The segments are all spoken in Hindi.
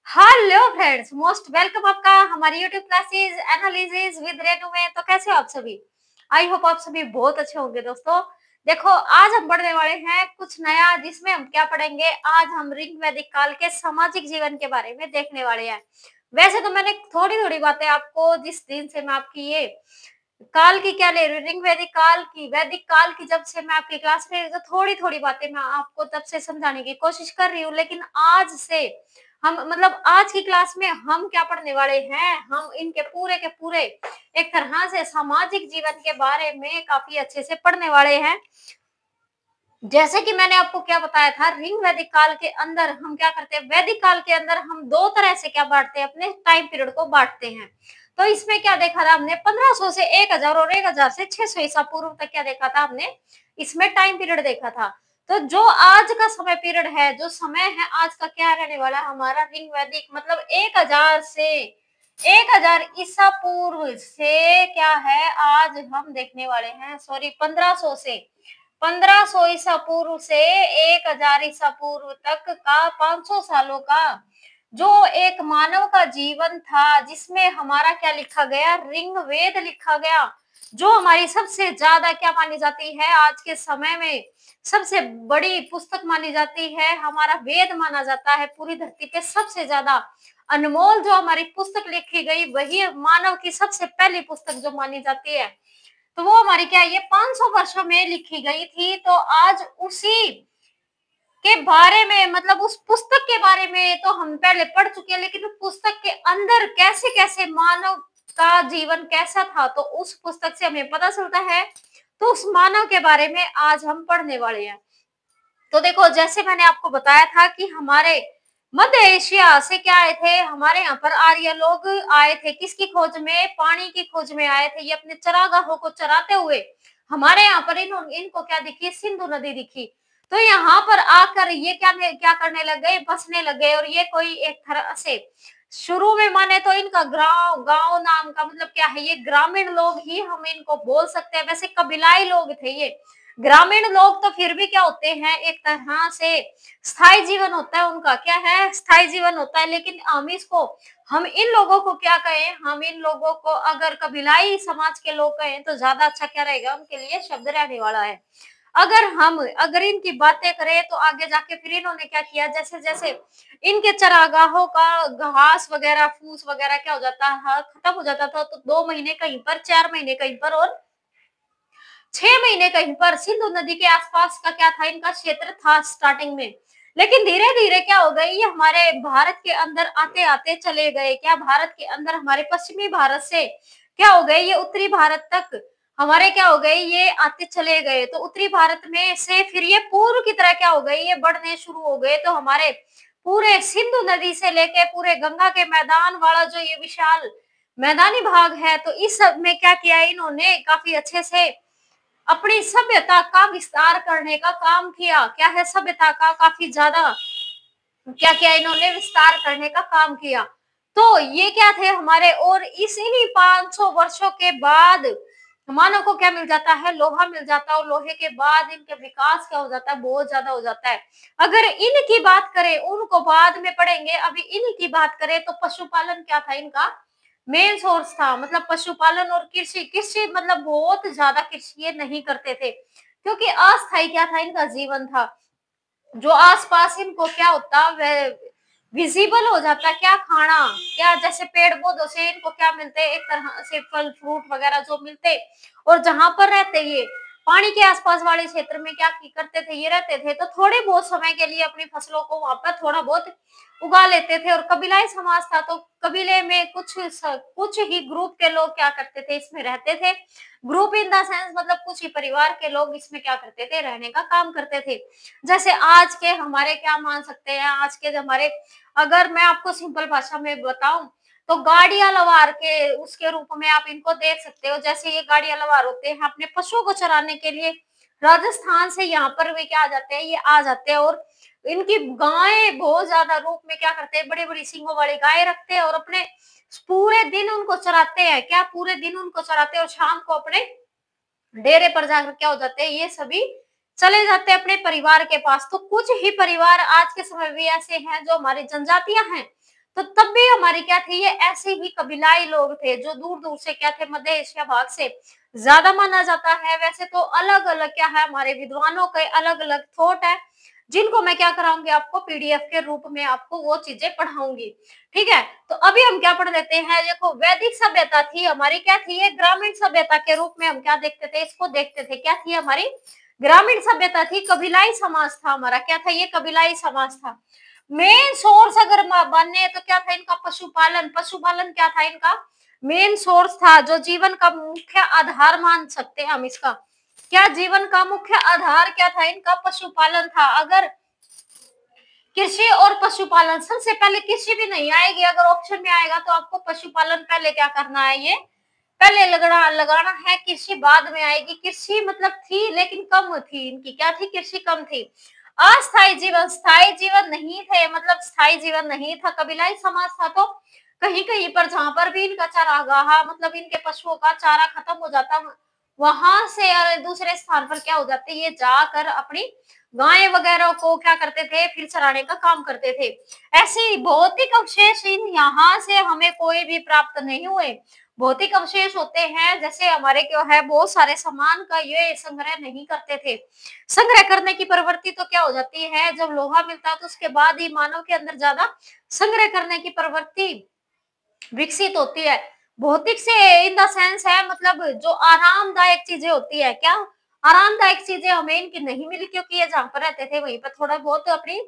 हेलो फ्रेंड्स, मोस्ट वेलकम आपका हमारी YouTube classes analysis with Renu में। तो कैसे हो आप सभी? आई होप आप सभी बहुत अच्छे होंगे। दोस्तों देखो, आज हम पढ़ने वाले हैं कुछ नया, जिसमें हम क्या पढ़ेंगे। आज हम ऋग वैदिक काल के सामाजिक जीवन के बारे में देखने वाले हैं। वैसे तो मैंने थोड़ी थोड़ी बातें आपको, जिस दिन से मैं आपकी ये काल की क्या ले रही हूँ, ऋग वैदिक काल की जब से मैं आपकी क्लास में, तो थोड़ी थोड़ी बातें मैं आपको तब से समझाने की कोशिश कर रही हूँ। लेकिन आज से हम, मतलब आज की क्लास में हम क्या पढ़ने वाले हैं, हम इनके पूरे के पूरे एक तरह से सामाजिक जीवन के बारे में काफी अच्छे से पढ़ने वाले हैं। जैसे कि मैंने आपको क्या बताया था, ऋग वैदिक काल के अंदर हम क्या करते हैं, वैदिक काल के अंदर हम दो तरह से क्या बांटते हैं, अपने टाइम पीरियड को बांटते हैं। तो इसमें क्या देखा था हमने, 1500 से 1000 और 1000 से 600 ईसा पूर्व तक क्या देखा था हमने, इसमें टाइम पीरियड देखा था। तो जो आज का समय पीरियड है, जो समय है आज का, क्या रहने वाला है हमारा ऋग वैदिक, मतलब 1000 से 1000 ईसा पूर्व से क्या है आज हम देखने वाले हैं, सॉरी 1500 से 1500 ईसा पूर्व से 1000 ईसा पूर्व तक का 500 सालों का जो एक मानव का जीवन था, जिसमें हमारा क्या लिखा गया, ऋग्वेद लिखा गया, जो हमारी सबसे ज्यादा क्या मानी जाती है आज के समय में, सबसे बड़ी पुस्तक मानी जाती है, हमारा वेद माना जाता है। पूरी धरती पे सबसे ज्यादा अनमोल जो हमारी पुस्तक लिखी गई, वही मानव की सबसे पहली पुस्तक जो मानी जाती है। तो वो हमारी क्या है, ये 500 वर्षों में लिखी गई थी। तो आज उसी के बारे में, मतलब उस पुस्तक के बारे में तो हम पहले पढ़ चुके हैं, लेकिन उस पुस्तक के अंदर कैसे कैसे मानव का जीवन कैसा था, तो उस पुस्तक से हमें पता चलता है। तो उस मानव के बारे में आज हम पढ़ने वाले हैं। तो देखो, जैसे मैंने आपको बताया था कि हमारे मध्य एशिया से क्या आए थे, हमारे यहाँ पर आर्य लोग आए थे, किसकी खोज में, पानी की खोज में आए थे। ये अपने चरागाहों को चराते हुए हमारे यहाँ पर इनको क्या दिखी, सिंधु नदी दिखी। तो यहाँ पर आकर ये क्या करने लग गए, बसने लग गए। और ये कोई एक तरह से शुरू में माने तो इनका गांव गांव नाम का मतलब क्या है, ये ग्रामीण लोग ही हम इनको बोल सकते हैं। वैसे कबीलाई लोग थे ये, ग्रामीण लोग तो फिर भी क्या होते हैं, एक तरह से स्थायी जीवन होता है उनका, क्या है, स्थायी जीवन होता है। लेकिन हम इसको, हम इन लोगों को क्या कहें, हम इन लोगों को अगर कबीलाई समाज के लोग कहें तो ज्यादा अच्छा क्या रहेगा, उनके लिए शब्द रहने वाला है। अगर इनकी बातें करें तो आगे जाके फिर इन्होंने क्या किया, जैसे जैसे इनके चरागाहों का घास वगैरह, फूस वगैरह क्या हो जाता है, खत्म हो जाता था। तो 2 महीने कहीं पर, 4 महीने कहीं पर और 6 महीने कहीं पर सिंधु नदी के आसपास का क्या था, इनका क्षेत्र था स्टार्टिंग में। लेकिन धीरे धीरे क्या हो गई, ये हमारे भारत के अंदर आते आते चले गए। क्या भारत के अंदर, हमारे पश्चिमी भारत से क्या हो गए, ये उत्तरी भारत तक हमारे क्या हो गए, ये आते चले गए। तो उत्तरी भारत में से फिर ये पूर्व की तरह क्या हो गए, ये बढ़ने शुरू हो गए। तो हमारे पूरे सिंधु नदी से लेके पूरे गंगा के मैदान वाला जो ये विशाल मैदानी भाग है, तो इस सब में क्या किया इन्होंने, काफी अच्छे से अपनी सभ्यता का विस्तार करने का काम किया। क्या है, सभ्यता का काफी ज्यादा क्या किया इन्होंने, विस्तार करने का काम किया। तो ये क्या थे हमारे, और इस इन्हीं 500 वर्षों के बाद मानव को क्या मिल जाता है, लोहा मिल जाता है। और लोहे के बाद इनके विकास क्या हो जाता है, बहुत ज्यादा हो जाता है। अगर इनकी बात करें, उनको बाद में पढ़ेंगे, अभी इनकी बात करें तो पशुपालन क्या था इनका, मेन सोर्स था। मतलब पशुपालन और कृषि, कृषि मतलब बहुत ज्यादा कृषि ये नहीं करते थे, क्योंकि अस्थायी क्या था इनका जीवन था। जो आसपास इनको क्या होता, वह विजिबल हो जाता, क्या खाना, क्या जैसे पेड़ पौधों से इनको क्या मिलते, एक तरह से फल फ्रूट वगैरह जो मिलते। और जहां पर रहते ये पानी के आसपास वाले क्षेत्र में क्या करते थे, ये रहते थे। तो थोड़े बहुत समय के लिए अपनी फसलों को वहां पर थोड़ा बहुत उगा लेते थे। और कबीलाई समाज था, तो कबीले में कुछ ही ग्रुप के लोग क्या करते थे, इसमें रहते थे। ग्रुप इन द सेंस मतलब कुछ ही परिवार के लोग इसमें क्या करते थे, रहने का काम करते थे। जैसे आज के हमारे क्या मान सकते हैं, आज के हमारे, अगर मैं आपको सिंपल भाषा में बताऊं तो गाड़ियां लवार के उसके रूप में आप इनको देख सकते हो। जैसे ये गाड़ियां लवार होते हैं अपने पशुओं को चराने के लिए, राजस्थान से यहाँ पर वे क्या आ जाते हैं, ये आ जाते हैं। और इनकी गायें बहुत ज्यादा रूप में क्या करते हैं, बड़ी बड़ी सींगों वाली गाय रखते हैं और अपने पूरे दिन उनको चराते हैं। क्या पूरे दिन उनको चराते हैं और शाम को अपने डेरे पर जाकर क्या हो जाते हैं, ये सभी चले जाते हैं अपने परिवार के पास। तो कुछ ही परिवार आज के समय भी ऐसे हैं जो हमारी जनजातियां हैं, तो तब भी हमारी क्या थी, ये ऐसे ही कबीलाई लोग थे जो दूर दूर से क्या थे, मध्य एशिया भाग से ज्यादा माना जाता है। वैसे तो अलग अलग क्या है, हमारे विद्वानों के अलग अलग थॉट है, जिनको मैं क्या कराऊंगी, आपको पीडीएफ के रूप में आपको वो चीजें पढ़ाऊंगी। ठीक है, तो अभी हम क्या पढ़ लेते हैं। देखो, वैदिक सभ्यता थी हमारी, क्या थी, ये ग्रामीण सभ्यता के रूप में हम क्या देखते थे, इसको देखते थे। क्या थी हमारी ग्रामीण सभ्यता थी, कबीलाई समाज था हमारा। क्या था, ये कबीलाई समाज था। मेन सोर्स अगर माने तो क्या था इनका, पशुपालन। पशुपालन क्या था इनका मेन सोर्स था, जो जीवन का मुख्य आधार मान सकते हैं हम इसका। क्या जीवन का मुख्य आधार क्या था इनका, पशुपालन था। अगर कृषि और पशुपालन, सबसे पहले कृषि भी नहीं आएगी, अगर ऑप्शन में आएगा तो आपको पशुपालन पहले क्या करना है, ये पहले लगाना है, कृषि बाद में आएगी। कृषि मतलब थी लेकिन कम थी इनकी, क्या थी, कृषि कम थी। अस्थायी जीवन, स्थायी जीवन नहीं थे, मतलब स्थायी जीवन नहीं था। कबीलाई समाज था तो कहीं कहीं पर जहां पर भी इनका चारागाह, मतलब इनके पशुओं का चारा खत्म हो जाता, वहां से दूसरे स्थान पर क्या हो जाते, ये जाकर अपनी गाय वगैरह को क्या करते थे, फिर चराने का काम करते थे। ऐसे भौतिक अवशेष इन यहाँ से हमें कोई भी प्राप्त नहीं हुए। भौतिक अवशेष होते हैं, जैसे हमारे क्यों है, बहुत सारे सामान का ये संग्रह नहीं करते थे। संग्रह करने की प्रवृत्ति तो क्या हो जाती है, जब लोहा मिलता है तो उसके बाद ही मानव के अंदर ज्यादा संग्रह करने की प्रवृत्ति विकसित होती है। भौतिक से इन द सेंस है, मतलब जो आरामदायक चीजें होती है, क्या आरामदायक चीजें हमें इनकी नहीं मिली, क्योंकि ये जहाँ पर रहते थे वहीं पर थोड़ा बहुत अपनी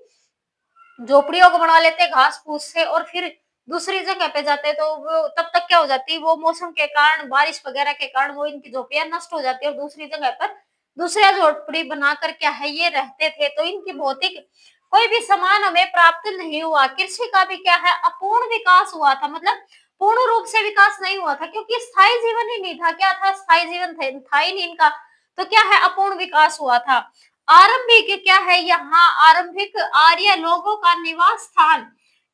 झोपड़ियों को बनवा लेते घास फूस से, और फिर दूसरी जगह पे जाते तो वो तब तक क्या हो जाती, वो मौसम के कारण, बारिश वगैरह के कारण वो इनकी झोपड़ियां नष्ट हो जाती है, और दूसरी जगह पर दूसरा झोपड़ी बनाकर क्या है ये रहते थे। तो इनकी भौतिक कोई भी सामान हमें प्राप्त नहीं हुआ। कृषि का भी क्या है, अपूर्ण विकास हुआ था, मतलब पूर्ण रूप से विकास नहीं हुआ था, क्योंकि स्थायी जीवन ही नहीं था। क्या था, स्थायी जीवन था ही नहीं इनका, तो क्या है, अपूर्ण विकास हुआ था। आरंभिक क्या है, यहाँ आरंभिक आर्य लोगों का निवास स्थान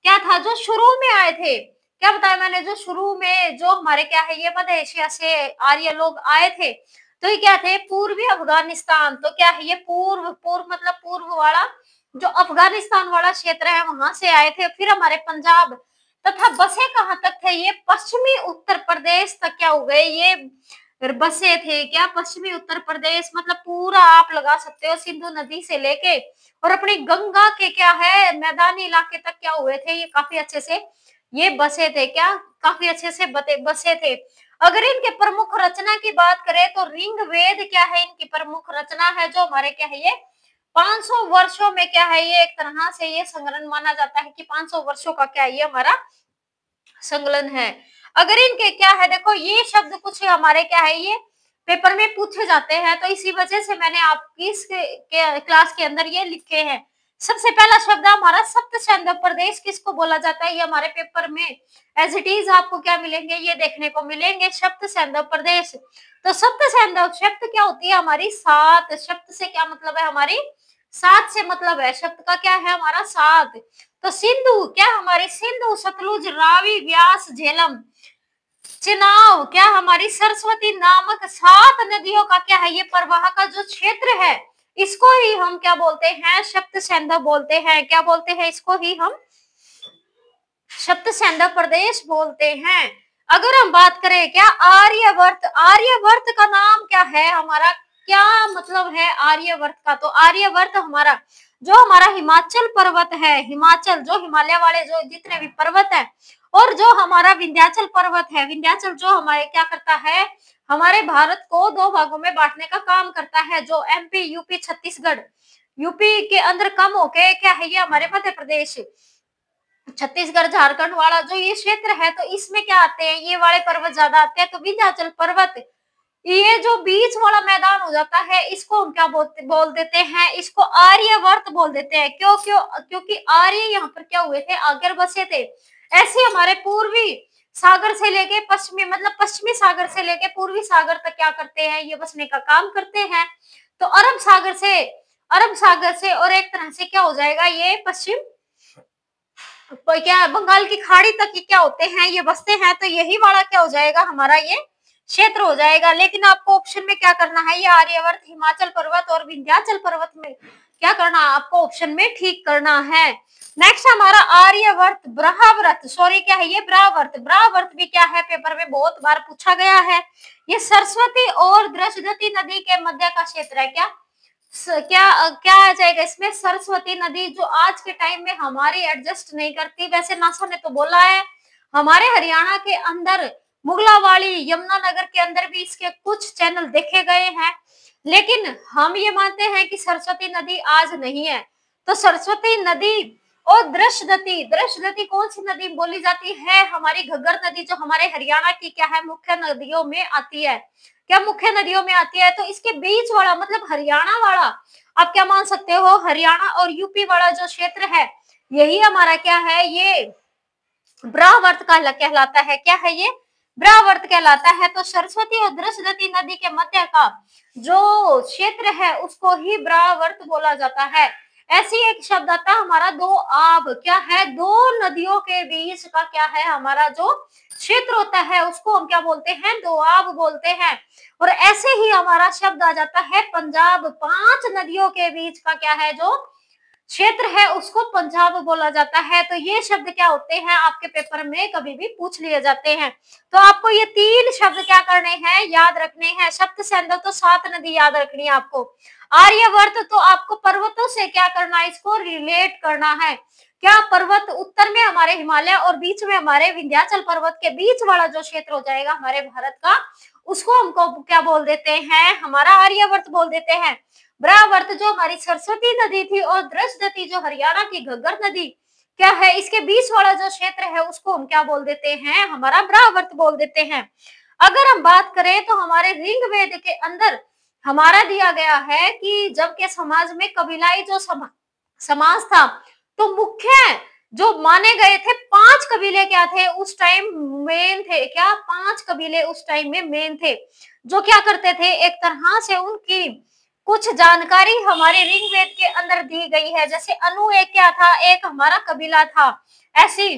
क्या था, जो शुरू में आए थे। क्या बताया मैंने, जो शुरू में जो हमारे क्या है, ये मध्य एशिया से आर्य लोग आए थे, तो ये क्या थे, पूर्वी अफगानिस्तान। तो क्या है, ये पूर्व पूर्व मतलब पूर्व वाला जो अफगानिस्तान वाला क्षेत्र है, वहां से आए थे। फिर हमारे पंजाब तथा बसे कहाँ तक थे, ये पश्चिमी उत्तर प्रदेश तक क्या हो गए, ये बसे थे। क्या, पश्चिमी उत्तर प्रदेश, मतलब पूरा आप लगा सकते हो, सिंधु नदी से लेके और अपनी गंगा के क्या है मैदानी इलाके तक क्या हुए थे, ये काफी अच्छे से ये बसे थे। क्या, काफी अच्छे से बसे थे। अगर इनके प्रमुख रचना की बात करें तो ऋग्वेद क्या है, इनकी प्रमुख रचना है, जो हमारे क्या है ये 500 वर्षों में क्या है, ये एक तरह से ये संग्रहण माना जाता है कि 500 वर्षों का क्या है, ये हमारा संकलन है। अगर इनके क्या है, देखो ये शब्द कुछ हमारे क्या है, ये पेपर में पूछे जाते हैं, तो इसी वजह से मैंने आपकी क्लास के अंदर ये लिखे हैं। सबसे पहला शब्द हमारा सप्त सैंधव प्रदेश, किसको बोला जाता है, ये हमारे पेपर में एज इट इज आपको क्या मिलेंगे, ये देखने को मिलेंगे, सप्त सैंधव प्रदेश। तो सप्त सैंधव शब्द क्या होती है हमारी, सात। शब्द से क्या मतलब है, हमारी सात से मतलब है, शब्द का क्या है हमारा सात। तो सिंधु क्या, हमारी सिंधु, सतलुज, रावी, व्यास, झेलम, चिनाव, क्या हमारी सरस्वती नामक 7 नदियों का क्या है, ये प्रवाह का जो क्षेत्र है, इसको ही हम क्या बोलते हैं, सप्त सैंधव बोलते हैं। क्या बोलते हैं, इसको ही हम सप्त सैंधव प्रदेश बोलते हैं। अगर हम बात करें क्या, आर्यवर्त, आर्यवर्त का नाम क्या है हमारा, क्या मतलब है आर्यवर्त का, तो आर्यवर्त हमारा जो हमारा हिमाचल पर्वत है, हिमाचल जो हिमालय वाले जो जितने भी पर्वत है, और जो हमारा विंध्याचल पर्वत है, विंध्याचल जो हमारे क्या करता है, हमारे भारत को 2 भागों में बांटने का काम करता है, जो एमपी, यूपी, छत्तीसगढ़, यूपी के अंदर कम होके क्या है, ये हमारे मध्य प्रदेश, छत्तीसगढ़, झारखंड वाला जो ये क्षेत्र है, तो इसमें क्या आते हैं, ये वाले पर्वत ज्यादा आते हैं। तो विंध्याचल पर्वत, ये जो बीच वाला मैदान हो जाता है, इसको हम क्या बोल देते हैं, इसको आर्यवर्त बोल देते हैं। क्योंकि आर्य यहाँ पर क्या हुए थे, आकर बसे थे। ऐसे हमारे पूर्वी सागर से लेके पश्चिमी, मतलब पश्चिमी सागर से लेके पूर्वी सागर तक क्या करते हैं, ये बसने का काम करते हैं। तो अरब सागर से और एक तरह से क्या हो जाएगा, ये पश्चिम क्या बंगाल की खाड़ी तक ये क्या होते हैं, ये बसते हैं। तो यही वाला क्या हो जाएगा, हमारा ये क्षेत्र हो जाएगा। लेकिन आपको ऑप्शन में क्या करना है, ये आर्यवर्त, हिमाचल पर्वत और विंध्याचल पर्वत में क्या करना, आपको ऑप्शन में ठीक करना है। नेक्स्ट हमारा आर्यवर्त, ब्रह्मवर्त, सॉरी क्या है ये, ब्रह्मवर्त। ब्रह्मवर्त भी क्या है, पेपर में बहुत बार पूछा गया है। ये सरस्वती और दृशदती नदी के मध्य का क्षेत्र है। क्या आ जाएगा इसमें, सरस्वती नदी, जो आज के टाइम में हमारी एडजस्ट नहीं करती। वैसे नासा ने तो बोला है हमारे हरियाणा के अंदर मुगलावाड़ी, यमुनानगर के अंदर भी इसके कुछ चैनल देखे गए हैं, लेकिन हम ये मानते हैं कि सरस्वती नदी आज नहीं है। तो सरस्वती नदी और दृशदती, दृशदती कौन सी नदी बोली जाती है, हमारी घग्गर नदी, जो हमारे हरियाणा की क्या है, मुख्य नदियों में आती है। क्या मुख्य नदियों में आती है। तो इसके बीच वाला मतलब हरियाणा वाला, आप क्या मान सकते हो, हरियाणा और यूपी वाला जो क्षेत्र है, यही हमारा क्या है, ये ब्रह्मवर्त का कहलाता है। क्या है ये, ब्रह्मवर्त कहलाता है। तो सरस्वती और दृशदती नदी के मध्य का जो क्षेत्र है उसको ही ब्रह्मवर्त बोला जाता है। ऐसी एक शब्द आता है हमारा दो आब, क्या है, दो नदियों के बीच का क्या है, हमारा जो क्षेत्र होता है उसको हम क्या बोलते हैं, दोआब बोलते हैं। और ऐसे ही हमारा शब्द आ जाता है पंजाब, पांच नदियों के बीच का क्या है, जो क्षेत्र है उसको पंजाब बोला जाता है। तो ये शब्द क्या होते हैं, आपके पेपर में कभी भी पूछ लिए जाते हैं। तो आपको ये तीन शब्द क्या करने हैं, याद रखने हैं। सप्त सिंधु तो 7 नदी याद रखनी है आपको। आर्यवर्त तो आपको पर्वतों से क्या करना है, इसको रिलेट करना है। क्या पर्वत, उत्तर में हमारे हिमालय और बीच में हमारे विंध्याचल पर्वत के बीच वाला जो क्षेत्र हो जाएगा हमारे भारत का, उसको हमको क्या बोल देते हैं, हमारा आर्यवर्त बोल देते हैं। ब्रह्मवर्त जो हमारी सरस्वती नदी थी और दृशदती जो हरियाणा की घग्गर नदी क्या है, इसके बीच वाला जो क्षेत्र है उसको हम क्या बोल देते हैं, हमारा ब्रह्मवर्त बोल देते हैं। अगर हम बात करें तो हमारे ऋग्वेद के अंदर हमारा दिया गया है कि जब के समाज में कबीलाई जो समाज था, तो मुख्य जो माने गए थे 5 कबीले क्या थे उस टाइम मेन थे, क्या 5 कबीले उस टाइम में मेन थे, जो क्या करते थे, एक तरह से उनकी कुछ जानकारी हमारे ऋग्वेद के अंदर दी गई है। जैसे अनु एक क्या था, एक हमारा कबीला था। ऐसी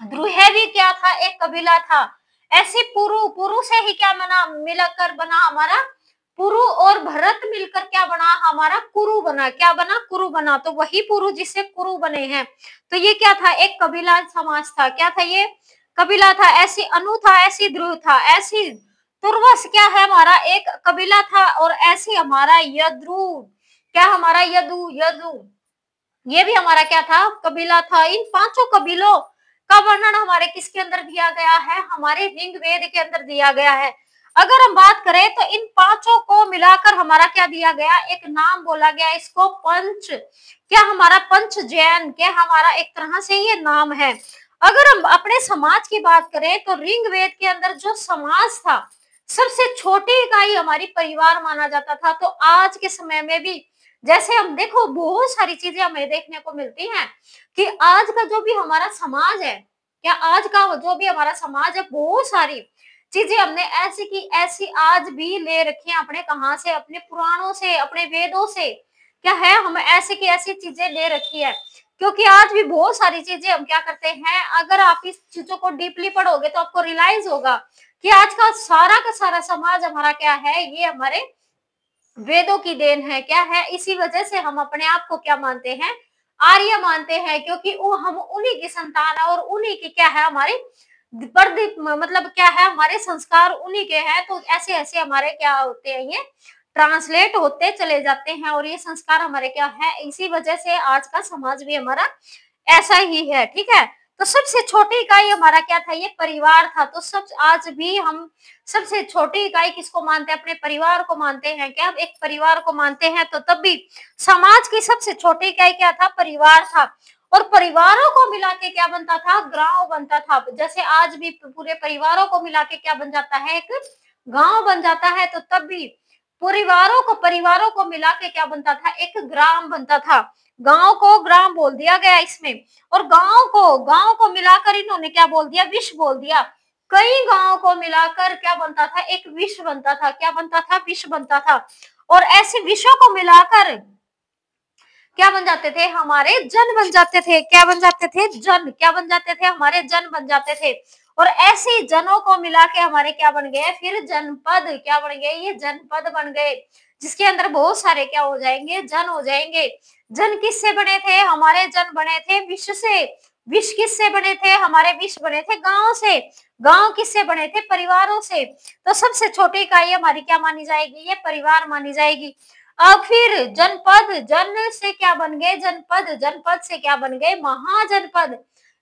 द्रुहेवी क्या था, एक कबीला था। ऐसे पुरु, पुरु से ही क्या बना, मिलकर बना हमारा पुरु, और भरत मिलकर क्या बना, हमारा कुरु बना। क्या बना, कुरु बना। तो वही पुरु जिससे कुरु बने हैं। तो ये क्या था, एक कबीला समाज था। क्या था, ये कबीला था। ऐसी अनु था, ऐसी ध्रुव था, ऐसी तुर्वस क्या है हमारा एक कबीला था, और ऐसी हमारा यद्रु, क्या हमारा यदु, यदु ये भी हमारा क्या था, कबीला था। इन पांचों कबीलों का वर्णन हमारे किसके अंदर दिया गया है, हमारे ऋग्वेद के अंदर दिया गया है। अगर हम बात करें तो इन पांचों को मिलाकर हमारा क्या दिया गया, एक नाम बोला गया, इसको पंच, क्या हमारा पंच जैन, क्या हमारा एक तरह से ये नाम है। अगर हम अपने समाज की बात करें तो ऋग्वेद के अंदर जो समाज था, सबसे छोटी इकाई हमारी परिवार माना जाता था। तो आज के समय में भी जैसे हम देखो बहुत सारी चीजें हमें देखने को मिलती हैं कि आज का जो भी हमारा समाज है, क्या आज का जो भी हमारा समाज है, बहुत सारी चीजें हमने ऐसी की ऐसी आज भी ले रखी है अपने, कहां से, अपने पुराणों से, अपने वेदों से। क्या है, हम ऐसी की ऐसी चीजें ले रखी है, क्योंकि आज भी बहुत सारी चीजें हम क्या करते हैं, अगर आप इस चीजों को डीपली पढ़ोगे तो आपको रियलाइज होगा कि आज का सारा समाज हमारा क्या है, ये हमारे वेदों की देन है। क्या है, इसी वजह से हम अपने आप को क्या मानते हैं, आर्य मानते हैं, क्योंकि वो हम उन्हीं की संतान है और उन्हीं की क्या है, हमारी प्रदीप, मतलब क्या है, हमारे संस्कार उन्हीं के हैं। तो ऐसे ऐसे हमारे क्या होते हैं, ये ट्रांसलेट होते चले जाते हैं, और ये संस्कार हमारे क्या है, इसी वजह से आज का समाज भी हमारा ऐसा ही है। ठीक है, तो सबसे छोटी इकाई हमारा क्या था, ये परिवार था। तो सब आज भी हम सबसे छोटी इकाई किसको मानते हैं, अपने परिवार को मानते हैं। क्या एक परिवार को मानते हैं, तो तब भी समाज की सबसे छोटी इकाई क्या था, परिवार था। और परिवारों को मिला के क्या बनता था, गांव बनता था। जैसे आज भी पूरे परिवारों को मिला के क्या बन जाता है, एक गांव बन जाता है। तो तब भी परिवारों को मिला के क्या बनता था, एक ग्राम बनता था। गांव को ग्राम बोल दिया गया इसमें, और गांव को मिलाकर इन्होंने क्या बोल दिया, विश्व बोल दिया। कई गांव को मिलाकर क्या बनता था, एक विश्व बनता था। क्या बनता था, विश्व बनता था। और ऐसे विश्वों को मिलाकर क्या बन जाते थे, हमारे जन बन जाते थे। क्या बन जाते थे, जन। क्या बन जाते थे, हमारे जन बन जाते थे। और ऐसे जनों को मिला के हमारे क्या बन गए, फिर जनपद। क्या बन गए, ये जनपद बन गए, जिसके अंदर बहुत सारे क्या हो जाएंगे, जन हो जाएंगे। जन किससे बने थे? हमारे जन बने थे विश्व से। विश्व किससे बने थे? हमारे विश्व बने थे गांव से। गांव किससे बने थे? परिवारों से। तो सबसे छोटी इकाई हमारी क्या मानी जाएगी? ये परिवार मानी जाएगी। अब फिर जनपद, जन से क्या बन गए? जनपद। जनपद से क्या बन गए? महाजनपद।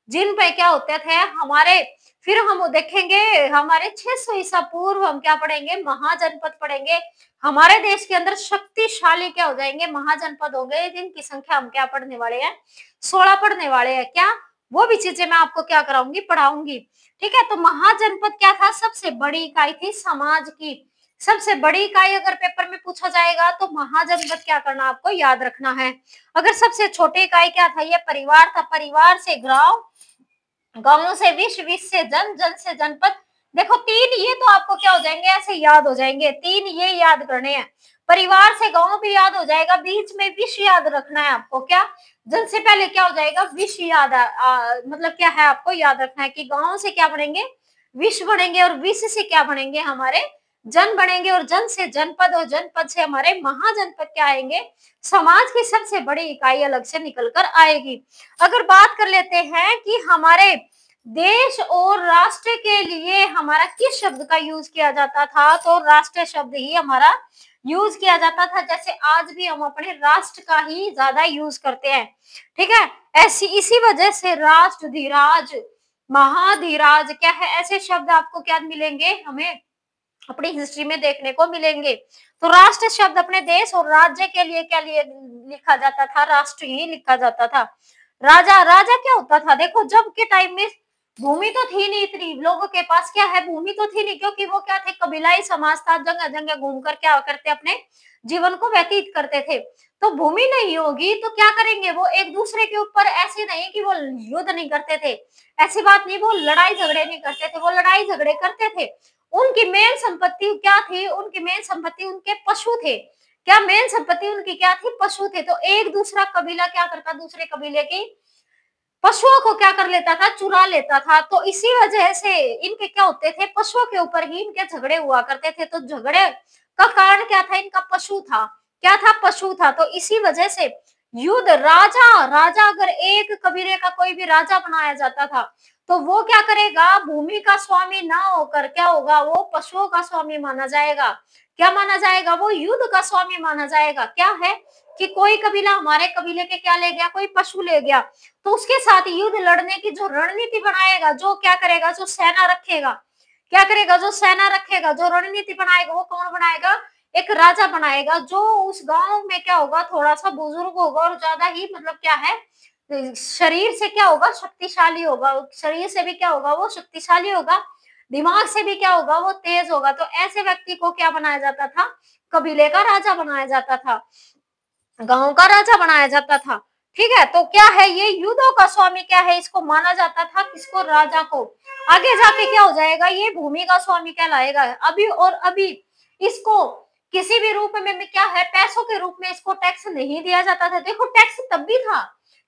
जिन पे क्या होते थे हमारे, फिर हम देखेंगे हमारे 600 ईसा पूर्व हम क्या पढ़ेंगे? महाजनपद पढ़ेंगे। हमारे देश के अंदर शक्तिशाली क्या हो जाएंगे? महाजनपद हो गए, जिनकी संख्या हम क्या पढ़ने वाले हैं? 16 पढ़ने वाले हैं। क्या वो भी चीजें मैं आपको क्या कराऊंगी? पढ़ाऊंगी। ठीक है, तो महाजनपद क्या था? सबसे बड़ी इकाई थी समाज की। सबसे बड़ी इकाई अगर पेपर में पूछा जाएगा तो महाजनपद क्या करना आपको याद रखना है। अगर सबसे छोटी इकाई क्या था? ये परिवार था। परिवार से गांव, गांवों से विश्व, विश्व से जन, जन से जनपद। देखो तीन ये तो आपको क्या हो जाएंगे? ऐसे याद हो जाएंगे। तीन ये याद करने हैं। परिवार से गांव भी याद हो जाएगा, बीच में विश्व याद रखना है आपको। क्या जन से पहले क्या हो जाएगा? विश्व याद मतलब क्या है आपको याद रखना है कि गांव से क्या बनेंगे? विश्व बनेंगे, और विश्व से क्या बनेंगे? हमारे जन बनेंगे, और जन से जनपद, और जनपद से हमारे महाजनपद क्या आएंगे? समाज की सबसे बड़ी इकाई अलग से निकल कर आएगी। अगर बात कर लेते हैं कि हमारे देश और राष्ट्र के लिए हमारा किस शब्द का यूज किया जाता था, तो राष्ट्र शब्द ही हमारा यूज किया जाता था। जैसे आज भी हम अपने राष्ट्र का ही ज्यादा यूज करते हैं। ठीक है, ऐसी इसी वजह से राष्ट्र, धीराज, महाधीराज क्या है, ऐसे शब्द आपको क्या मिलेंगे? हमें अपनी हिस्ट्री में देखने को मिलेंगे। तो राष्ट्र शब्द अपने देश और राज्य के लिए क्या लिए लिखा जाता था? राष्ट्र ही लिखा जाता था। राजा, राजा क्या होता था? देखो जब के टाइम में भूमि तो थी नहीं, इतनी लोगों के पास क्या है? भूमि तो थी नहीं, क्योंकि वो क्या थे? कबीलाई समाज था। जगह जगह घूमकर क्या करते? अपने जीवन को व्यतीत करते थे। तो भूमि नहीं होगी तो क्या करेंगे? वो एक दूसरे के ऊपर, ऐसे नहीं कि वो युद्ध नहीं करते थे, ऐसी बात नहीं, वो लड़ाई झगड़े नहीं करते थे, वो लड़ाई झगड़े करते थे। उनकी मेन संपत्ति क्या थी? उनकी मेन संपत्ति उनके पशु थे। क्या मेन संपत्ति उनकी क्या थी? पशु थे। तो एक दूसरा कबीला क्या करता? दूसरे कबीले की पशुओं को क्या कर लेता था? चुरा लेता था। तो इसी वजह से इनके क्या होते थे? पशुओं के ऊपर ही इनके झगड़े हुआ करते थे। तो झगड़े का कारण क्या था? इनका पशु था। क्या था? पशु था। तो इसी वजह से युद्ध, राजा, राजा अगर एक कबीले का कोई भी राजा बनाया जाता था तो वो क्या करेगा? भूमि का स्वामी ना होकर क्या होगा? वो पशुओं का स्वामी माना जाएगा। क्या माना जाएगा? वो युद्ध का स्वामी माना जाएगा। क्या है कि कोई कबीला हमारे कबीले के क्या ले गया? कोई पशु ले गया, तो उसके साथ युद्ध लड़ने की जो रणनीति बनाएगा, जो क्या करेगा? जो सेना रखेगा, क्या करेगा? जो सेना रखेगा, जो रणनीति बनाएगा, वो कौन बनाएगा? एक राजा बनाएगा, जो उस गांव में क्या होगा? थोड़ा सा बुजुर्ग होगा और ज्यादा ही मतलब क्या है? शरीर से क्या होगा? शक्तिशाली होगा। शरीर से भी क्या होगा? वो शक्तिशाली होगा। दिमाग से भी क्या होगा? वो तेज होगा। तो ऐसे व्यक्ति को क्या बनाया जाता था? कबीले का राजा बनाया जाता था, गांव का राजा बनाया जाता था। ठीक है, तो क्या है? ये युद्धों का स्वामी क्या है? इसको माना जाता था। किसको? राजा को। आगे जाके क्या हो जाएगा? ये भूमि का स्वामी कहलाएगा। अभी और अभी इसको किसी भी रूप में क्या है? पैसों के रूप में इसको टैक्स नहीं दिया जाता था। देखो टैक्स तब भी था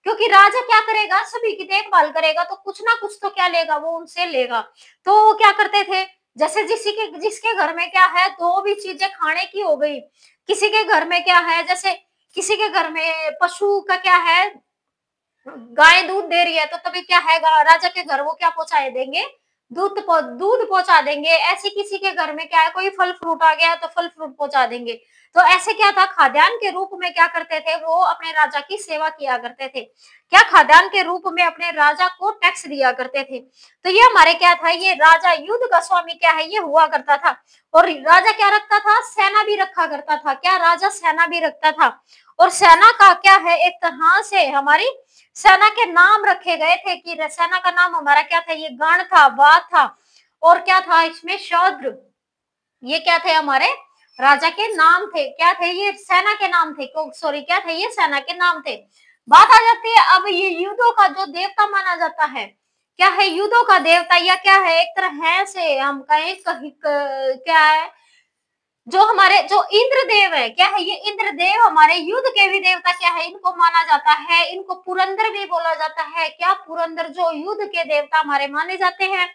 क्योंकि राजा क्या करेगा? सभी की देखभाल करेगा, तो कुछ ना कुछ तो क्या लेगा? वो उनसे लेगा। तो वो क्या करते थे? जैसे जिसके घर में क्या है? दो भी चीजें खाने की हो गई, किसी के घर में क्या है? जैसे किसी के घर में पशु का क्या है? गाय दूध दे रही है, तो तभी क्या है? राजा के घर वो क्या पहुंचाए देंगे? दूध पहुंचा देंगे। ऐसे किसी के घर में क्या है? कोई फल फ्रूट आ गया तो फल फ्रूट पहुंचा देंगे। तो ऐसे क्या था? खाद्यान्न के रूप में क्या करते थे? वो अपने राजा की सेवा किया करते थे। क्या? खाद्यान्न के रूप में अपने राजा को टैक्स दिया करते थे। तो ये हमारे क्या था? ये राजा युद्ध का स्वामी क्या है? ये हुआ करता था। और राजा क्या रखता था? सेना भी रखा करता था। क्या? राजा सेना भी रखता था। और सेना का क्या है? एक तरह से हमारी सेना के नाम रखे गए थे कि सेना का नाम हमारा क्या था? ये गण था, वा था, और क्या था इसमें? शौद्र। ये क्या थे? हमारे राजा के नाम थे। क्या थे? ये सेना के नाम थे। सॉरी, क्या थे? ये सेना के नाम थे। बात आ जाती है अब ये युद्धों का जो देवता माना जाता है, क्या है? युद्धों का देवता या क्या है? एक तरह है से हम कहें क्या है? जो हमारे जो इंद्रदेव है, क्या है? ये इंद्रदेव हमारे युद्ध के भी देवता क्या है? इनको माना जाता है। इनको पुरंदर भी बोला जाता है। क्या? पुरंदर, जो युद्ध के देवता हमारे माने जाते हैं।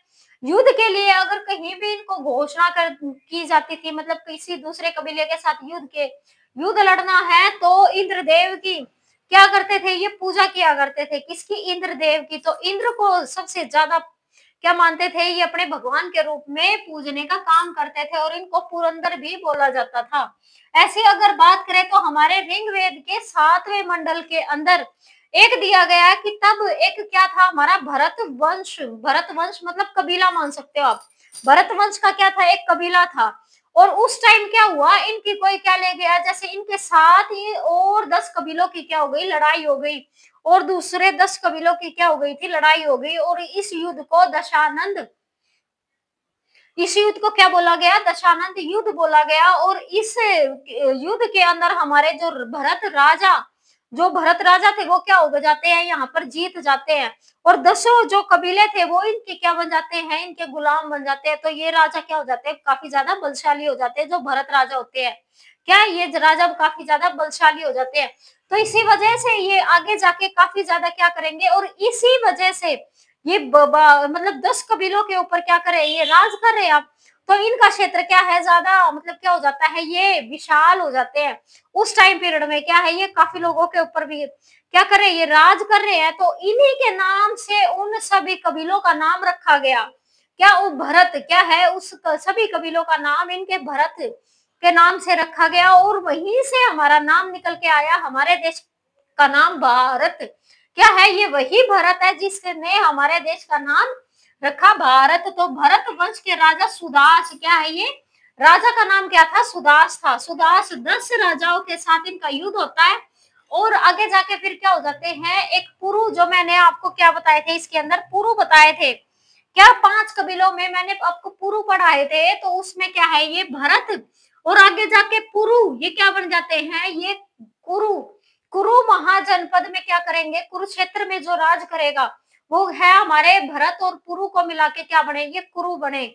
युद्ध के लिए अगर कहीं भी इनको घोषणा की जाती थी, मतलब किसी दूसरे कबीले के साथ युद्ध लड़ना है, तो इंद्रदेव की क्या करते थे, ये पूजा किया करते थे किसकी, इंद्रदेव की। तो इंद्र को सबसे ज्यादा क्या मानते थे, ये अपने भगवान के रूप में पूजने का काम करते थे और इनको पुरंदर भी बोला जाता था। ऐसी अगर बात करें तो हमारे ऋग्वेद के 7वें मंडल के अंदर एक दिया गया कि तब एक क्या था हमारा भरत वंश। भरत वंश मतलब कबीला मान सकते हो आप। भरत वंश का क्या था, एक कबीला था। और उस टाइम क्या हुआ, इनकी कोई क्या ले गया, जैसे इनके साथ ही और 10 कबीलों की क्या हो गई, लड़ाई हो गई। और दूसरे 10 कबीलों की क्या हो गई थी, लड़ाई हो गई। और इस युद्ध को दशानंद, इस युद्ध को क्या बोला गया, दशानंद युद्ध बोला गया। और इस युद्ध के अंदर हमारे जो भरत राजा, जो भरत राजा थे वो क्या हो जाते हैं, यहाँ पर जीत जाते हैं। और 10 जो कबीले थे वो इनके क्या बन जाते हैं, इनके गुलाम बन जाते हैं। तो ये राजा क्या हो जाते हैं, काफी ज्यादा बलशाली हो जाते हैं, जो भरत राजा होते हैं। क्या ये राजा काफी ज्यादा बलशाली हो जाते हैं। तो इसी वजह से ये आगे जाके काफी ज्यादा क्या करेंगे, और इसी वजह से ये मतलब 10 कबीलों के ऊपर क्या करे, ये राज कर रहे हैं आप। तो इनका क्षेत्र क्या है, ज्यादा मतलब क्या हो जाता है, ये विशाल हो जाते हैं। उस टाइम पीरियड में क्या है, ये काफी लोगों के ऊपर भी क्या कर रहे हैं, ये राज कर रहे हैं। तो इन्हीं के नाम से उन सभी कबीलों का नाम रखा गया। क्या वो भरत क्या है, उस सभी कबीलों का नाम इनके भरत के नाम से रखा गया। और वहीं से हमारा नाम निकल के आया, हमारे देश का नाम भारत क्या है, ये वही भरत है जिसने हमारे देश का नाम रखा भारत। तो भरत वंश के राजा सुदास क्या है, ये राजा का नाम क्या था, सुदास था। सुदास 10 राजाओं के साथ इनका युद्ध होता है। और आगे जाके फिर क्या हो जाते हैं, एक पुरु, जो मैंने आपको क्या बताए थे, इसके अंदर पुरु बताए थे। क्या 5 कबीलों में मैंने आपको पुरु पढ़ाए थे। तो उसमें क्या है, ये भरत। और आगे जाके पुरु ये क्या बन जाते हैं, ये कुरु। कुरु महाजनपद में क्या करेंगे, कुरुक्षेत्र में जो राज करेगा वो है हमारे भरत। और पुरु को मिला के क्या बने, ये कुरु बने,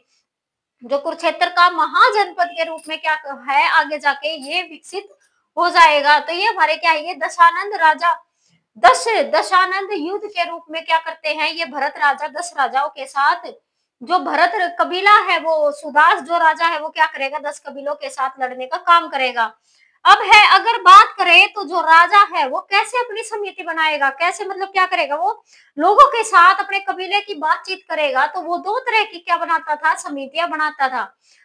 जो कुरुक्षेत्र का महाजनपद के रूप में क्या है, आगे जाके ये विकसित हो जाएगा। तो ये हमारे क्या है, ये दशानंद राजा, 10 दशानंद युद्ध के रूप में क्या करते हैं, ये भरत राजा 10 राजाओं के साथ, जो भरत कबीला है वो सुदास जो राजा है वो क्या करेगा, 10 कबीलों के साथ लड़ने का काम करेगा। अब है अगर बात करें तो जो राजा है वो कैसे अपनी समिति बनाएगा, कैसे मतलब क्या करेगा, वो लोगों के साथ अपने कबीले की बातचीत करेगा। तो वो 2 तरह की क्या बनाता था, समितियां बनाता था।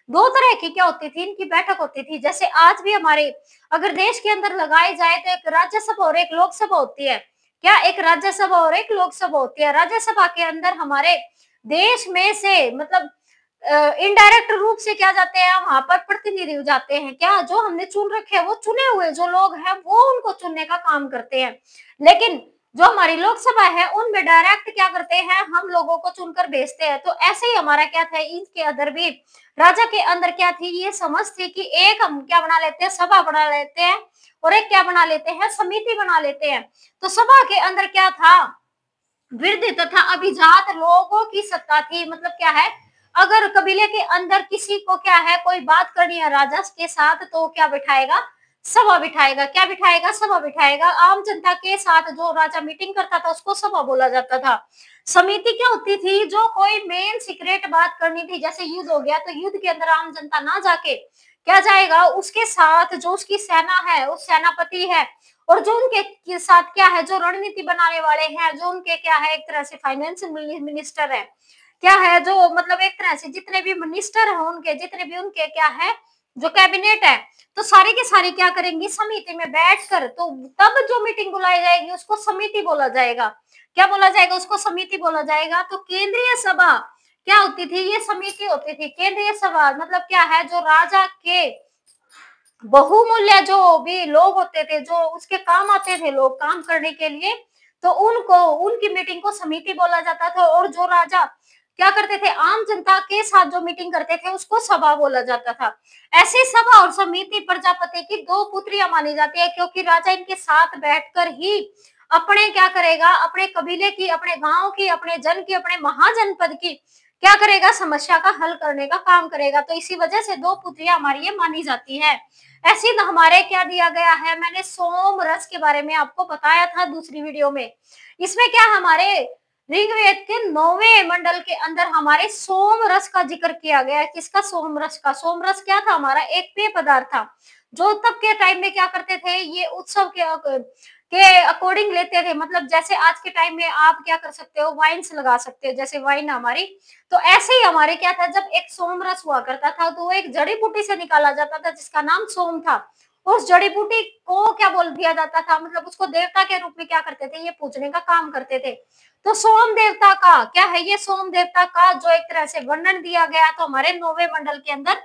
2 तरह की क्या होती थी, इनकी बैठक होती थी। जैसे आज भी हमारे अगर देश के अंदर लगाए जाए तो एक राज्यसभा और एक लोकसभा होती है। क्या, एक राज्यसभा और एक लोकसभा होती है। राज्यसभा के अंदर हमारे देश में से मतलब इनडायरेक्ट रूप से क्या जाते हैं, वहां पर प्रतिनिधि हो जाते हैं। क्या, जो हमने चुन रखे हैं, वो चुने हुए जो लोग हैं वो उनको चुनने का काम करते हैं। लेकिन जो हमारी लोकसभा है उनमें डायरेक्ट क्या करते हैं, हम लोगों को चुनकर भेजते हैं। तो ऐसे ही हमारा क्या था, इनके अंदर भी राजा के अंदर क्या थी, ये समझ थी कि एक हम क्या बना लेते हैं, सभा बना लेते हैं। और एक क्या बना लेते हैं, समिति बना लेते हैं। तो सभा के अंदर क्या था, वृद्ध तथा अभिजात लोगों की सत्ता थी। मतलब क्या है, अगर कबीले के अंदर किसी को क्या है, कोई बात करनी है राजा के साथ, तो क्या बिठाएगा, सभा बिठाएगा। क्या बिठाएगा, सभा बिठाएगा। आम जनता के साथ जो राजा मीटिंग करता था उसको सभा बोला जाता था। समिति क्या होती थी, जो कोई मेन सीक्रेट बात करनी थी, जैसे युद्ध हो गया तो युद्ध के अंदर आम जनता ना जाके क्या जाएगा, उसके साथ जो उसकी सेना है, उस सेनापति है, और जो उनके साथ क्या है, जो रणनीति बनाने वाले हैं, जो उनके क्या है, एक तरह से फाइनेंस मिनिस्टर है, क्या है, जो मतलब एक तरह से जितने भी मिनिस्टर हैं उनके, जितने भी उनके क्या है, जो कैबिनेट है, तो सारी की सारी क्या करेंगी, समिति में बैठकर। तो तब जो मीटिंग बुलाई जाएगी उसको समिति बोला जाएगा। क्या बोला जाएगा, उसको समिति बोला जाएगा। तो केंद्रीय सभा क्या होती थी, ये समिति होती थी। केंद्रीय सभा मतलब क्या है, जो राजा के बहुमूल्य जो भी लोग होते थे, जो उसके काम आते थे लोग काम करने के लिए, तो उनको, उनकी मीटिंग को समिति बोला जाता था। और जो राजा क्या करते थे, आम जनता के साथ जो मीटिंग करते थे उसको सभा बोला जाता था। ऐसी सभा और समिति प्रजापति की 2 पुत्रियां मानी जाती है, क्योंकि राजा इनके साथ बैठकर ही अपने क्या करेगा, अपने कबीले की, अपने गांव की, अपने जन की, अपने महाजनपद की क्या करेगा, समस्या का हल करने का काम करेगा। तो इसी वजह से 2 पुत्रियां हमारी ये मानी जाती है। ऐसे हमारे क्या दिया गया है, मैंने सोम रस के बारे में आपको बताया था दूसरी वीडियो में। इसमें क्या, हमारे ऋग्वेद के 9वें मंडल के अंदर हमारे सोम रस का जिक्र किया गया है। किसका, सोम रस का। सोम रस क्या था, हमारा एक पेय पदार्थ था, जो तब के टाइम में क्या करते थे, ये उत्सव के के अकॉर्डिंग लेते थे। मतलब जैसे आज के टाइम में आप क्या कर सकते हो, वाइन्स लगा सकते हो, जैसे वाइन हमारी, तो ऐसे ही हमारे क्या था, जब एक सोम रस हुआ करता था तो वो एक जड़ी बूटी से निकाला जाता था जिसका नाम सोम था। उस जड़ी बूटी को क्या बोल दिया जाता था, मतलब उसको देवता के रूप में क्या करते थे, ये पूजने का काम करते थे। तो सोम देवता का क्या है, ये सोम देवता का जो एक तरह से वर्णन दिया गया तो हमारे 9वें मंडल के अंदर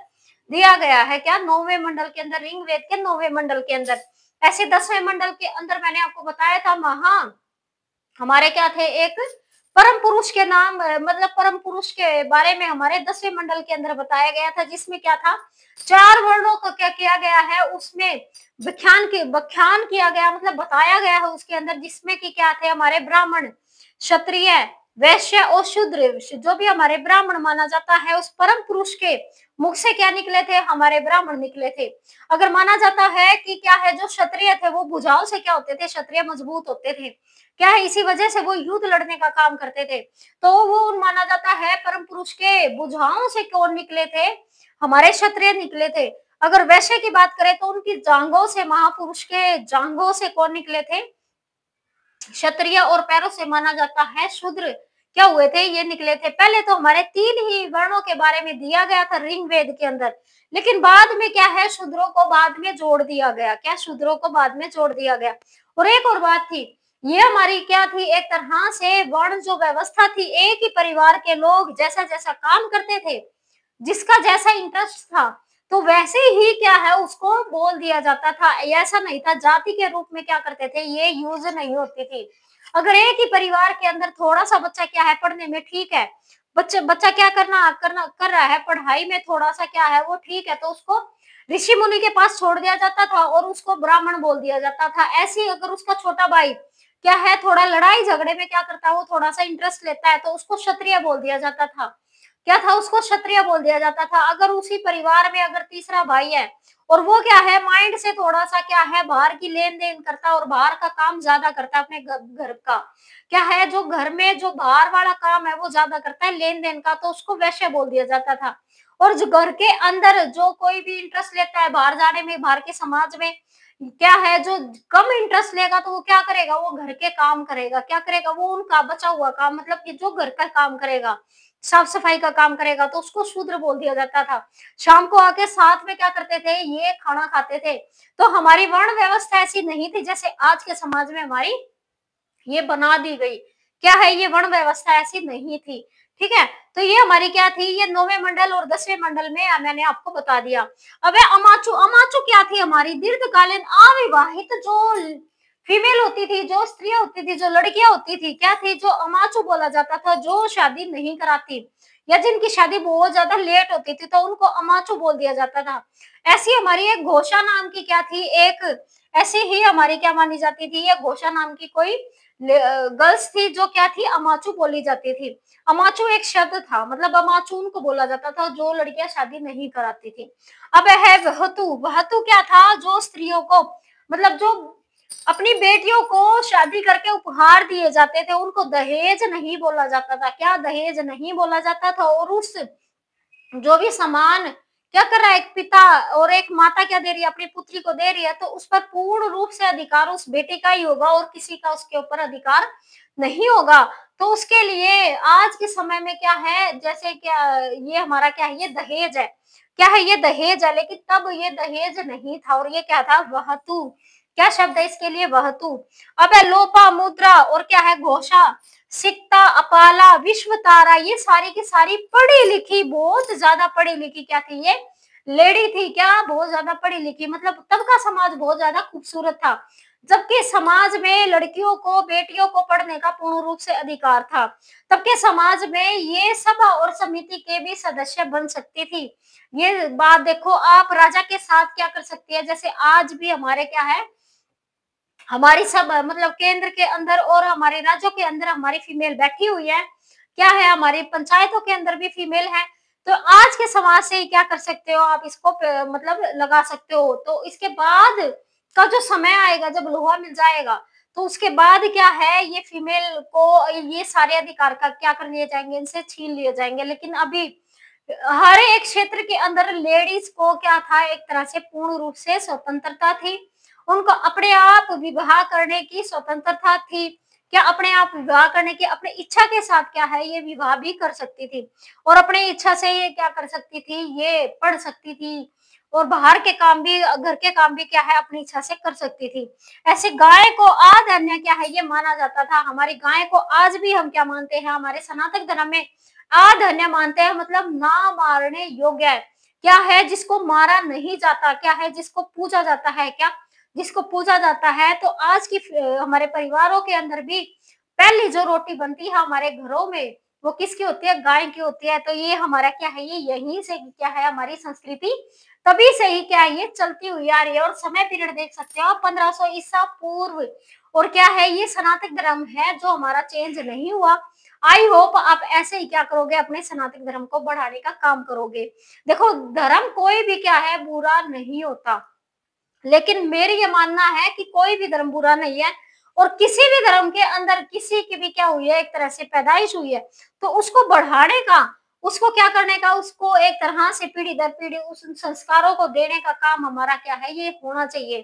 दिया गया है। क्या 9वें मंडल के अंदर, ऋग्वेद के 9वें मंडल के अंदर। ऐसे 10वें मंडल के अंदर मैंने आपको बताया था हमारे क्या थे, एक परम पुरुष के नाम, मतलब परम पुरुष के बारे में हमारे 10वें मंडल के अंदर बताया गया था, जिसमें क्या था, 4 वर्णों को क्या किया गया है, उसमें व्याख्यान किया गया, मतलब बताया गया है उसके अंदर, जिसमें कि क्या थे, हमारे ब्राह्मण, क्षत्रिय, वैश्य और शूद्र। जो भी हमारे ब्राह्मण माना जाता है, उस परम पुरुष के मुख से क्या निकले थे, हमारे ब्राह्मण निकले थे। अगर माना जाता है कि क्या है, जो क्षत्रिय थे वो भुजाओं से क्या होते थे, क्षत्रिय मजबूत होते थे, क्या है, इसी वजह से वो युद्ध लड़ने का काम करते थे। तो वो माना जाता है परम पुरुष के भुजाओं से कौन निकले थे, हमारे क्षत्रिय निकले थे। अगर वैश्य की बात करें तो उनकी जांघों से, महापुरुष के जांघों से कौन निकले थे, क्षत्रिय, और पैरों से माना जाता है शूद्र क्या हुए थे, ये निकले थे। पहले तो हमारे 3 ही वर्णों के बारे में दिया गया था ऋग्वेद के अंदर, लेकिन बाद में क्या है, शूद्रों को बाद में जोड़ दिया गया। क्या, शूद्रों को बाद में जोड़ दिया गया। और एक और बात थी, ये हमारी क्या थी, एक तरह से वर्ण जो व्यवस्था थी, एक ही परिवार के लोग जैसा जैसा काम करते थे, जिसका जैसा इंटरेस्ट था, तो वैसे ही क्या है, उसको बोल दिया जाता था। ऐसा नहीं था, जाति के रूप में क्या करते थे, ये यूज नहीं होती थी। अगर एक ही परिवार के अंदर थोड़ा सा बच्चा क्या है, पढ़ने में ठीक है, बच्चा क्या करना करना कर रहा है, पढ़ाई में थोड़ा सा क्या है, वो ठीक है, तो उसको ऋषि मुनि के पास छोड़ दिया जाता था और उसको ब्राह्मण बोल दिया जाता था। ऐसे ही अगर उसका छोटा भाई क्या है, थोड़ा लड़ाई झगड़े में क्या करता है, वो थोड़ा सा इंटरेस्ट लेता है, तो उसको क्षत्रिय बोल दिया जाता था। क्या था, उसको क्षत्रिय बोल दिया जाता था। अगर उसी परिवार में अगर तीसरा भाई है और वो क्या है, माइंड से थोड़ा सा क्या है, बाहर की लेन देन करता है और बाहर का काम ज्यादा करता है, अपने घर का क्या है, जो घर में जो बाहर वाला काम है वो ज्यादा करता है, लेन देन का, तो उसको वैश्य बोल दिया जाता था। और जो घर के अंदर जो कोई भी इंटरेस्ट लेता है बाहर जाने में, बाहर के समाज में क्या है, जो कम इंटरेस्ट लेगा, तो वो क्या करेगा, वो घर के काम करेगा, क्या करेगा, वो उनका बचा हुआ काम, मतलब कि जो घर का काम करेगा, साफ सफाई का काम करेगा, तो उसको शूद्र बोल दिया जाता था। शाम को आके साथ में क्या करते थे, ये खाना खाते थे। तो हमारी वर्ण व्यवस्था ऐसी नहीं थी जैसे आज के समाज में हमारी ये बना दी गई। क्या है, ये वर्ण व्यवस्था ऐसी नहीं थी। ठीक है, तो ये हमारी क्या थी, ये 9वें मंडल और 10वें मंडल में मैंने आपको बता दिया। अब अमाचु, अमाचु क्या थी, हमारी दीर्घकालीन अविवाहित जो फीमेल होती थी, जो स्त्रियां होती थी, जो लड़कियां होती थी, क्या थी, जो अमाचु बोला जाता था, जो शादी नहीं कराती या जिनकी शादी बहुत ज्यादा लेट होती थी, तो उनको अमाचु बोल दिया जाता था। ऐसी हमारी एक घोषा नाम की क्या थी, एक ऐसी ही हमारी क्या मानी जाती थी, ये घोषा नाम की कोई गर्ल्स थी, जो क्या थी, अमाचू बोली जाती थी। अमाचू एक शब्द था, मतलब अमाचू उनको बोला जाता था जो लड़कियां शादी नहीं कराती थी। अब है वहतु, वहतु क्या था, जो स्त्रियों को, मतलब जो अपनी बेटियों को शादी करके उपहार दिए जाते थे, उनको दहेज नहीं बोला जाता था। क्या, दहेज नहीं बोला जाता था। और उस जो भी सामान क्या कर रहा है, एक पिता और एक माता क्या दे रही है, अपनी पुत्री को दे रही है, तो उस पर पूर्ण रूप से अधिकार उस बेटे का ही होगा और किसी का उसके ऊपर अधिकार नहीं होगा। तो उसके लिए आज के समय में क्या है, जैसे क्या, ये हमारा क्या है, ये दहेज है। क्या है, ये दहेज है, लेकिन तब ये दहेज नहीं था और ये क्या था, वहतु। क्या शब्द है इसके लिए, वहतु। अब है लोपा मुद्रा और क्या है, घोषा, सिक्ता, अपाला, विश्व तारा, ये सारी की सारी पढ़ी लिखी, बहुत ज्यादा पढ़ी लिखी क्या थी, ये लेडी थी। क्या, बहुत ज्यादा पढ़ी लिखी, मतलब तब का समाज बहुत ज्यादा खूबसूरत था, जबकि समाज में लड़कियों को, बेटियों को पढ़ने का पूर्ण रूप से अधिकार था। तब के समाज में ये सभा और समिति के भी सदस्य बन सकती थी। ये बात देखो आप, राजा के साथ क्या कर सकती है, जैसे आज भी हमारे क्या है, हमारी सब मतलब केंद्र के अंदर और हमारे राज्यों के अंदर हमारी फीमेल बैठी हुई है। क्या है, हमारी पंचायतों के अंदर भी फीमेल है। तो आज के समाज से ही क्या कर सकते हो आप, इसको मतलब लगा सकते हो। तो इसके बाद का जो समय आएगा, जब लोहा मिल जाएगा, तो उसके बाद क्या है, ये फीमेल को ये सारे अधिकार का क्या कर लिए जाएंगे, इनसे छीन लिए जाएंगे। लेकिन अभी हर एक क्षेत्र के अंदर लेडीज को क्या था, एक तरह से पूर्ण रूप से स्वतंत्रता थी। उनको अपने आप विवाह करने की स्वतंत्रता थी। क्या अपने आप विवाह करने की अपनी इच्छा के साथ क्या है ये विवाह भी कर सकती थी, और अपनी इच्छा से ये क्या कर सकती थी, ये पढ़ सकती थी, और बाहर के काम भी, घर के काम भी क्या है अपनी इच्छा से कर सकती थी। ऐसे गाय को अधन्य क्या है ये माना जाता था। हमारी गाय को आज भी हम क्या मानते हैं, हमारे सनातन धर्म में अधन्य मानते हैं, मतलब ना मारने योग्य है। क्या है, जिसको मारा नहीं जाता, क्या है जिसको पूजा जाता है, क्या जिसको पूजा जाता है। तो आज की हमारे परिवारों के अंदर भी पहली जो रोटी बनती है हमारे घरों में, वो किसकी होती है, गाय की होती है। तो ये हमारा क्या है, ये यहीं से क्या है हमारी संस्कृति तभी से ही क्या है ये चलती हुई आ रही है। और समय पीरियड देख सकते हो आप 1500 ईसा पूर्व, और क्या है ये सनातन धर्म है जो हमारा चेंज नहीं हुआ। आई होप आप ऐसे ही क्या करोगे, अपने सनातन धर्म को बढ़ाने का काम करोगे। देखो, धर्म कोई भी क्या है बुरा नहीं होता, लेकिन मेरी ये मानना है कि कोई भी धर्म बुरा नहीं है, और किसी भी धर्म के अंदर किसी की भी क्या हुई है, एक तरह से पैदाइश हुई है, तो उसको बढ़ाने का, उसको क्या करने का, उसको एक तरह से पीढ़ी दर पीढ़ी उस संस्कारों को देने का काम हमारा क्या है ये होना चाहिए।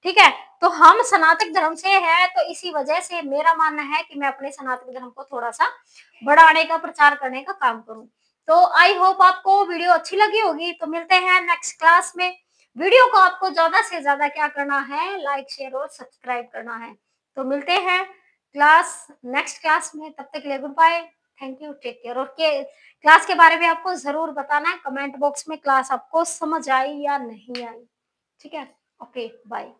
ठीक है, तो हम सनातन धर्म से है, तो इसी वजह से मेरा मानना है कि मैं अपने सनातन धर्म को थोड़ा सा बढ़ाने का, प्रचार करने का काम करूं। तो आई होप आपको वीडियो अच्छी लगी होगी। तो मिलते हैं नेक्स्ट क्लास में। वीडियो को आपको ज्यादा से ज्यादा क्या करना है, लाइक शेयर और सब्सक्राइब करना है। तो मिलते हैं नेक्स्ट क्लास में, तब तक के लिए goodbye, thank you, take care. और के क्लास के बारे में आपको जरूर बताना है कमेंट बॉक्स में, क्लास आपको समझ आई या नहीं आई। ठीक है, ओके बाय।